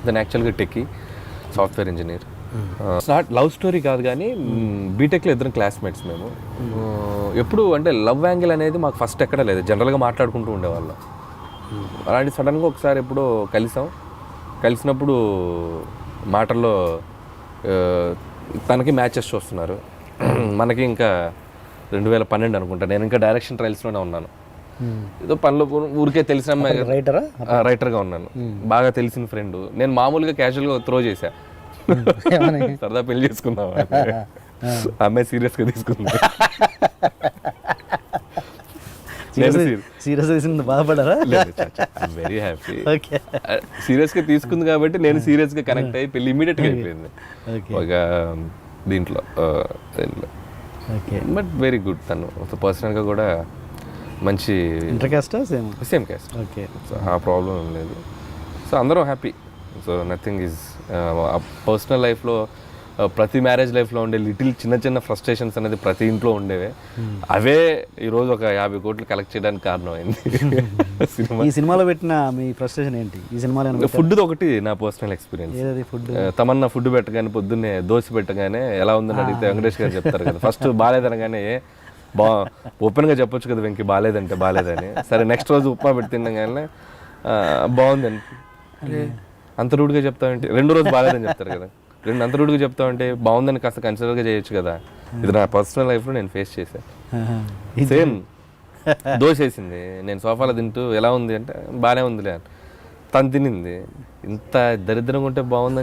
దాని యాక్చువల్గా టెక్కి software engineer. Not love story కాదు కానీ బీటెక్లో ఇద్దరం క్లాస్మేట్స్ మేము. ఎప్పుడు అంటే లవ్ యాంగిల్ అనేది మాకు ఫస్ట్ ఎక్కడ లేదు, జనరల్గా మాట్లాడుకుంటూ ఉండేవాళ్ళం. అలాంటి సడన్గా ఒకసారి ఎప్పుడో కలిసినప్పుడు మాటల్లో తనకి మ్యాచెస్ చూస్తున్నారు, మనకి ఇంకా 2012 అనుకుంటా. నేను ఇంకా డైరెక్షన్ ట్రయల్స్లోనే ఉన్నాను. ఏదో పనిలో ఊరికే తెలిసిన అమ్మాయి, రైటర్గా ఉన్నాను, బాగా తెలిసిన ఫ్రెండ్. నేను మామూలుగా క్యాజువల్గా త్రో చేశా, సరదా పెళ్లి చేసుకుందాం. అమ్మాయి సీరియస్గా తీసుకుంది. Very happy. సీరియస్గా తీసుకుంది కాబట్టి నేను సీరియస్గా కనెక్ట్ అయ్యి పెళ్లి ఇమీడియట్గా అయిపోయింది ఒక దీంట్లో. But very good. తను పర్సనల్గా కూడా మంచి సేమ్ క్యాస్ట్. ఆ ప్రాబ్లం ఏం లేదు. సో అందరం happy. So nothing is personal లైఫ్లో, ప్రతి మ్యారేజ్ లైఫ్లో ఉండే లిటిల్ చిన్న ఫ్రస్ట్రేషన్స్ అనేది ప్రతి ఇంట్లో ఉండేవే. అవే ఈరోజు ఒక 50 కోట్లు కలెక్ట్ చేయడానికి కారణమైంది. ఈ సినిమాలో పెట్టిన మీ ఫ్రస్ట్రేషన్ ఏంటి? ఈ సినిమాలో ఫుడ్ ఒకటి నా పర్సనల్ ఎక్స్పీరియన్స్. తమన్నా ఫుడ్ పెట్టగానే, పొద్దున్నే దోశ పెట్టగానే ఎలా ఉందని అడిగితే వెంకటేష్ గారు చెప్తారు కదా, ఫస్ట్ బాగాలేదనగానే ఓపెన్గా చెప్పొచ్చు కదా వెంకీ బాగాలేదంటే బాగాలేదని. సరే నెక్స్ట్ రోజు ఉప్మా పెట్టి తినగానే బాగుందని, అంత రూడ్గా చెప్తామంటే 2వ రోజు బాగాలేదని చెప్తారు కదా, అంత రూడ్గా చెప్తామంటే బాగుందని కాస్త కన్సిడర్గా చేయొచ్చు కదా. ఇది నా పర్సనల్ లైఫ్లో నేను ఫేస్ చేశాను. సేమ్ దోశ వేసింది, నేను సోఫాలో తింటూ ఎలా ఉంది అంటే బాగానే ఉందిలే, తను తినింది ఇంత దరిద్రంగా ఉంటే బాగుందని